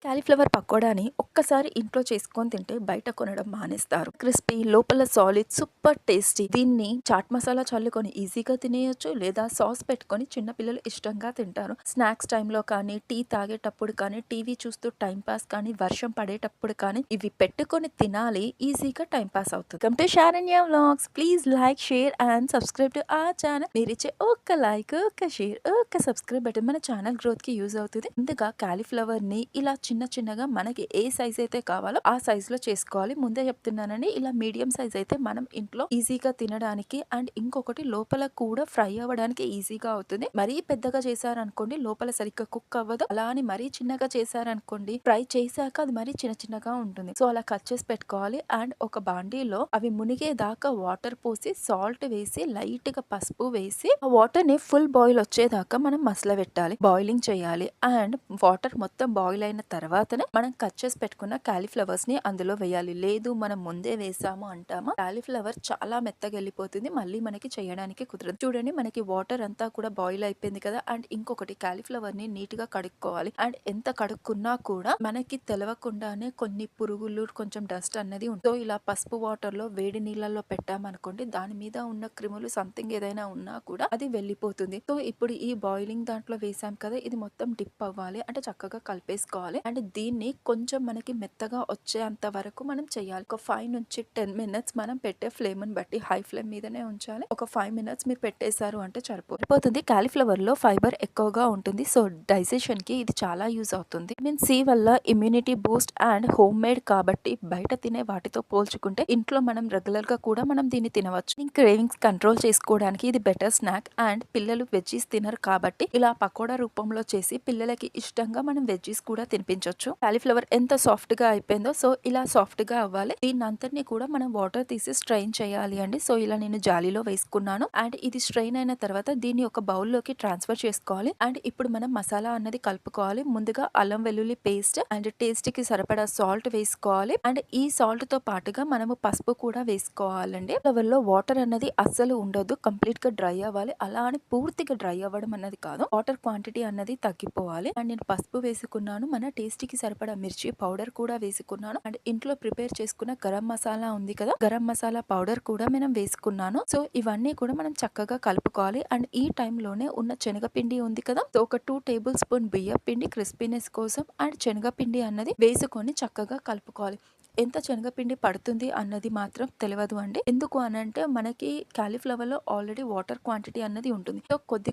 Cauliflower పకోడాని ఒక్కసారి ఇంట్లో చేసుకొని తింటే బయట కొనడం మానేస్తారు. క్రిస్పీ లోపల సాలిడ్ సూపర్ టేస్టీ. దీన్ని చాట్ మసాలా చల్లుకొని ఈజీగా తినేయొచ్చు, లేదా సాస్ పెట్టుకొని చిన్నపిల్లలు ఇష్టంగా తింటారు. స్నాక్స్ టైంలో కానీ, టీ తాగేటప్పుడు కానీ, టీవీ చూస్తూ టైం పాస్ కానీ, వర్షం పడేటప్పుడు కానీ ఇవి పెట్టుకొని తినాలి. ఈజీగా టైం పాస్ అవుతుంది. Welcome to Saranya vlogs. Please like, share and subscribe to our channel. మీరు ఇచ్చే ఒక్క లైక్, ఒక్క షేర్, ఒక్క సబ్స్క్రైబ్ బటన్ మన ఛానల్ గ్రోత్ కి యూజ్ అవుతుంది. ముందుగా కాలీఫ్లవర్ ని ఇలా చిన్న చిన్నగా మనకి ఏ సైజ్ అయితే కావాలో ఆ సైజ్ లో చేసుకోవాలి. ముందే చెప్తున్నానండి, ఇలా మీడియం సైజ్ అయితే మనం ఇంట్లో ఈజీగా తినడానికి అండ్ ఇంకొకటి లోపల కూడా ఫ్రై అవ్వడానికి ఈజీగా అవుతుంది. మరీ పెద్దగా చేశారనుకోండి లోపల సరిగ్గా కుక్ అవ్వదు. అలా అని మరీ చిన్నగా చేశారనుకోండి ఫ్రై చేశాక అది మరీ చిన్న చిన్నగా ఉంటుంది. సో అలా కట్ చేసి పెట్టుకోవాలి. అండ్ ఒక బాండీలో అవి మునిగేదాకా వాటర్ పోసి సాల్ట్ వేసి లైట్ గా పసుపు వేసి ఆ వాటర్ ని ఫుల్ బాయిల్ వచ్చేదాకా మనం మసల పెట్టాలి, బాయిలింగ్ చేయాలి. అండ్ వాటర్ మొత్తం బాయిల్ అయిన తర్వాతనే మనం కట్ చేసి పెట్టుకున్న కాలీఫ్లవర్స్ ని అందులో వేయాలి. లేదు మనం ముందే వేసాము అంటామా కాలీఫ్లవర్ చాలా మెత్తగా వెళ్ళిపోతుంది, మళ్ళీ మనకి చేయడానికి కుదరదు. చూడండి మనకి వాటర్ అంతా కూడా బాయిల్ అయిపోయింది కదా. అండ్ ఇంకొకటి కాలీఫ్లవర్ ని నీట్ గా కడుక్కోవాలి. అండ్ ఎంత కడుక్కున్నా కూడా మనకి తెలవకుండానే కొన్ని పురుగులు కొంచెం డస్ట్ అన్నది ఉంటుంది. సో ఇలా పసుపు వాటర్ లో వేడి నీళ్ళలో పెట్టామనుకోండి దాని మీద ఉన్న క్రిములు సంథింగ్ ఏదైనా ఉన్నా కూడా అది వెళ్ళిపోతుంది. సో ఇప్పుడు ఈ బాయిలింగ్ దాంట్లో వేసాం కదా, ఇది మొత్తం డిప్ అవ్వాలి, అంటే చక్కగా కలిపేసుకోవాలి. అండ్ దీన్ని కొంచెం మనకి మెత్తగా వచ్చేంత వరకు మనం చేయాలి. ఒక 5 నుంచి 10 మినిట్స్ మనం పెట్టే ఫ్లేమ్ ని బట్టి హై ఫ్లేమ్ మీదనే ఉంచాలి. ఒక 5 మినిట్స్ మీరు పెట్టేశారు అంటే సరిపోతుంది. కాలీఫ్లవర్ లో ఫైబర్ ఎక్కువగా ఉంటుంది. సో డైజెషన్ కి ఇది చాలా యూజ్ అవుతుంది. విటమిన్ సి వల్ల immunity Boost and home made కాబట్టి బయట తినే వాటితో పోల్చుకుంటే ఇంట్లో మనం రెగ్యులర్ గా కూడా మనం దీన్ని తినవచ్చు. క్రేవింగ్స్ కంట్రోల్ చేసుకోవడానికి ఇది బెటర్ స్నాక్. అండ్ పిల్లలు వెజ్జీస్ తినరు కాబట్టి ఇలా పకోడా రూపంలో చేసి పిల్లలకి ఇష్టంగా మనం వెజ్జీస్ కూడా తినిపించవచ్చు. కాలీఫ్లవర్ ఎంత సాఫ్ట్ గా అయిపోయిందో సో ఇలా సాఫ్ట్ గా అవ్వాలి. దీన్ని అంతటిని కూడా మనం వాటర్ తీసి స్ట్రెయిన్ చేయాలి అండి. సో ఇలా నేను జాలీలో వేసుకున్నాను. అండ్ ఇది స్ట్రెయిన్ అయిన తర్వాత దీన్ని ఒక బౌల్ లోకి ట్రాన్స్ఫర్ చేసుకోవాలి. అండ్ ఇప్పుడు మనం మసాలా అన్నది కలుపుకోవాలి. ముందుగా అల్లం వెల్లుల్లి పేస్ట్ అండ్ టేస్ట్ కి సరిపడా సాల్ట్ వేసుకోవాలి. అండ్ ఈ సాల్ట్ తో పాటుగా మనము పసుపు కూడా వేసుకోవాలండి. ఫ్లవర్ లో వాటర్ అన్నది అస్సలు ఉండదు, కంప్లీట్ గా డ్రై అవ్వాలి. అలా అని పూర్తిగా డ్రై అవ్వడం అన్నది కాదు, వాటర్ క్వాంటిటీ అన్నది తగ్గిపోవాలి. అండ్ నేను పసుపు వేసుకున్నాను, మన టేస్ట్ కి సరిపడా మిర్చి పౌడర్ కూడా వేసుకున్నాను. అండ్ ఇంట్లో ప్రిపేర్ చేసుకున్న గరం మసాలా ఉంది కదా, గరం మసాలా పౌడర్ కూడా మనం వేసుకున్నాను. సో ఇవన్నీ కూడా మనం చక్కగా కలుపుకోవాలి. అండ్ ఈ టైంలోనే ఉన్న శనగపిండి ఉంది కదా, సో ఒక 2 టేబుల్ స్పూన్ బియ్య పిండి క్రిస్పీనెస్ కోసం అండ్ శనగపిండి అన్నది వేసుకొని చక్కగా కలుపుకోవాలి. ఎంత శనగపిండి పడుతుంది అన్నది మాత్రం తెలియదు అండి. ఎందుకు అనంటే మనకి కాలీఫ్లవర్ లో ఆల్రెడీ వాటర్ క్వాంటిటీ అన్నది ఉంటుంది. సో కొద్ది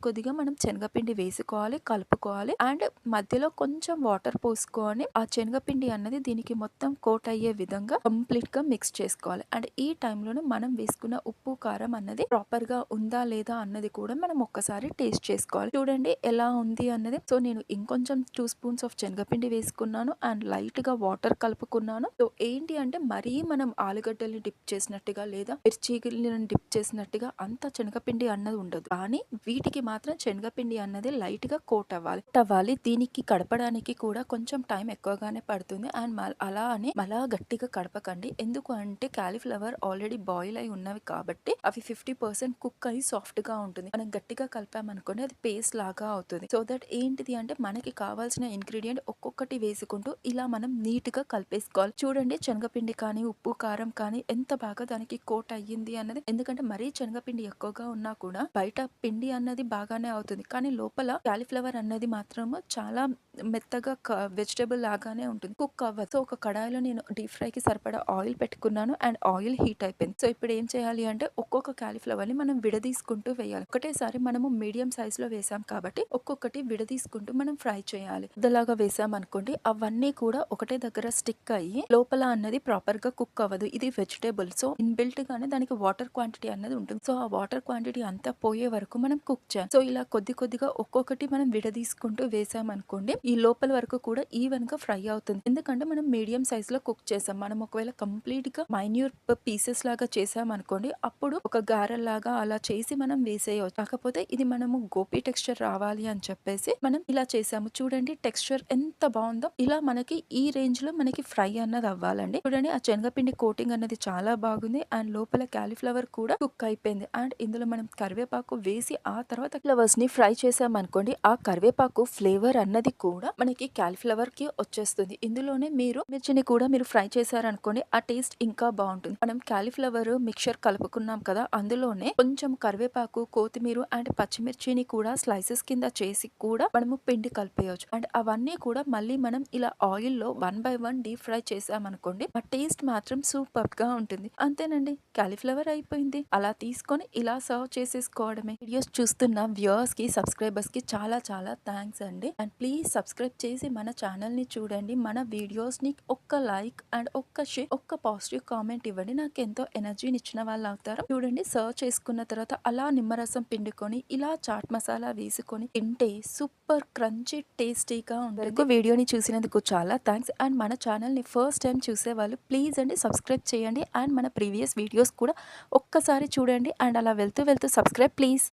కొద్దిగా మనం శనగపిండి వేసుకోవాలి, కలుపుకోవాలి. అండ్ మధ్యలో కొంచెం వాటర్ పోసుకొని ఆ శనగపిండి అన్నది దీనికి మొత్తం కోట్ అయ్యే విధంగా కంప్లీట్ గా మిక్స్ చేసుకోవాలి. అండ్ ఈ టైంలోనే మనం వేసుకున్న ఉప్పు కారం అన్నది ప్రాపర్ గా ఉందా లేదా అన్నది కూడా మనం ఒక్కసారి టేస్ట్ చేసుకోవాలి. చూడండి ఎలా ఉంది అన్నది. సో నేను ఇంకొంచెం 2 స్పూన్స్ ఆఫ్ శనగపిండి వేసుకున్నాను అండ్ లైట్ గా వాటర్ కలుపుకున్నాను. సో ఏంటి అంటే మరీ మనం ఆలుగడ్డల్ని డిప్ చేసినట్టుగా లేదా మిర్చిని డిప్ చేసినట్టుగా అంత శనగపిండి అన్నది ఉండదు, కానీ వీటికి మాత్రం శనగపిండి అన్నది లైట్ గా కోట్ అవ్వాలి. దీనికి కడపడానికి కూడా కొంచెం టైం ఎక్కువగానే పడుతుంది. అండ్ అలా అని మళ్ళా గట్టిగా కడపకండి. ఎందుకు అంటే కాలీఫ్లవర్ ఆల్రెడీ బాయిల్ అయి ఉన్నవి కాబట్టి అవి 50% కుక్ అయి సాఫ్ట్ గా ఉంటుంది. మనం గట్టిగా కలిపామనుకోండి అది పేస్ట్ లాగా అవుతుంది. సో దట్ ఏంటిది అంటే మనకి కావాల్సిన ఇంగ్రీడియంట్ ఒక్కొక్కటి వేసుకుంటూ ఇలా మనం నీట్ గా కలిపేసుకోవాలి. చూడండి శనగపిండి కానీ ఉప్పు కారం కానీ ఎంత బాగా దానికి కోట్ అయ్యింది అన్నది. ఎందుకంటే మరీ శనగపిండి ఎక్కువగా ఉన్నా కూడా బయట పిండి అన్నది బాగానే అవుతుంది, కానీ లోపల కాలీఫ్లవర్ అన్నది మాత్రం చాలా మెత్తగా వెజిటేబుల్ లాగానే ఉంటుంది, కుక్ అవ్వదు. సో ఒక కడాయిలో నేను డీప్ ఫ్రై కి సరిపడా ఆయిల్ పెట్టుకున్నాను అండ్ ఆయిల్ హీట్ అయిపోయింది. సో ఇప్పుడు ఏం చేయాలి అంటే ఒక్కొక్క కాలీఫ్లవర్ ని మనం విడదీసుకుంటూ వేయాలి. ఒకటేసారి మనము మీడియం సైజ్ లో వేసాం కాబట్టి ఒక్కొక్కటి విడదీసుకుంటూ మనం ఫ్రై చేయాలి. ఇదలాగా వేసాం అనుకోండి అవన్నీ కూడా ఒకటే దగ్గర స్టిక్ అయ్యి లోపల అన్నది ప్రాపర్ గా కుక్ అవ్వదు. ఇది వెజిటేబుల్, సో ఇన్బిల్ట్ గానే దానికి వాటర్ క్వాంటిటీ అన్నది ఉంటుంది. సో ఆ వాటర్ క్వాంటిటీ అంతా పోయే వరకు మనం కుక్ చేయాలి. సో ఇలా కొద్దిగా ఒక్కొక్కటి మనం విడదీసుకుంటూ వేసాం అనుకోండి ఈ లోపల వరకు కూడా ఈవెన్ గా ఫ్రై అవుతుంది. ఎందుకంటే మనం మీడియం సైజ్ లో కుక్ చేసాం. మనం ఒకవేళ కంప్లీట్ గా మైన్యూర్ పీసెస్ లాగా చేసాం అనుకోండి అప్పుడు ఒక గారెలాగా అలా చేసి మనం వేసేయవచ్చు. కాకపోతే ఇది మనము గోపీ టెక్స్చర్ రావాలి అని చెప్పేసి మనం ఇలా చేసాము. చూడండి టెక్స్చర్ ఎంత బాగుందో. ఇలా మనకి ఈ రేంజ్ లో మనకి ఫ్రై అన్నది అవ్వాలండి. చూడండి ఆ శనగపిండి కోటింగ్ అన్నది చాలా బాగుంది అండ్ లోపల కాలీఫ్లవర్ కూడా కుక్ అయిపోయింది. అండ్ ఇందులో మనం కరివేపాకు వేసి ఆ తర్వాత ఫ్లవర్స్ ని ఫ్రై చేసాం అనుకోండి ఆ కరివేపాకు ఫ్లేవర్ అన్నది కూడా కూడా మనకి కాలీఫ్లవర్‌కి వచ్చేస్తుంది. ఇందులోనే మీరు మిర్చిని కూడా మీరు ఫ్రై చేశారనుకోండి ఆ టేస్ట్ ఇంకా బావుంటుంది. మనం కాలీఫ్లవర్ మిక్స్చర్ కలుపుకున్నాం కదా! అందులోనే కొంచెం కరివేపాకు, కొత్తిమీర అండ్ పచ్చిమిర్చిని కూడా స్లైసెస్ కింద చేసి కూడా మనము పిండి కలిపేయొచ్చు. అండ్ అవన్నీ కూడా మళ్ళీ మనం ఇలా ఆయిల్‌లో one by one deep fry చేశామనుకోండి ఆ టేస్ట్ మాత్రం సూపర్బ్‌గా ఉంటుంది. అంతేనండి కాలీఫ్లవర్ అయిపోయింది. అలా తీసుకొని ఇలా సర్వ్ చేసేసుకోవడమే. వీడియోస్ చూస్తున్న వ్యూవర్స్‌కి, సబ్స్క్రైబర్స్‌కి చాలా చాలా థాంక్స్ అండి. అండ్ ప్లీజ్ సబ్స్క్రైబ్ చేసి మన ఛానల్‌ని చూడండి. మన వీడియోస్‌ని ఒక్క లైక్ అండ్ ఒక్క షేర్, ఒక్క పాజిటివ్ కామెంట్ ఇవ్వండి. నాకెంతో ఎనర్జీని ఇచ్చిన వాళ్ళవుతారు. చూడండి సర్వ్ చేసుకున్న తర్వాత అలా నిమ్మరసం పిండుకొని ఇలా చాట్ మసాలా వేసుకొని తింటే సూపర్ క్రంచీ టేస్టీగా ఉంటుంది. వీడియోని చూసినందుకు చాలా థాంక్స్. అండ్ మన ఛానల్‌ని ఫస్ట్ టైం చూసేవాళ్ళు ప్లీజ్ అండి సబ్స్క్రైబ్ చేయండి. అండ్ మన ప్రీవియస్ వీడియోస్ కూడా ఒక్కసారి చూడండి. అండ్ అలా వెళ్తూ వెళ్తూ సబ్స్క్రైబ్ ప్లీజ్.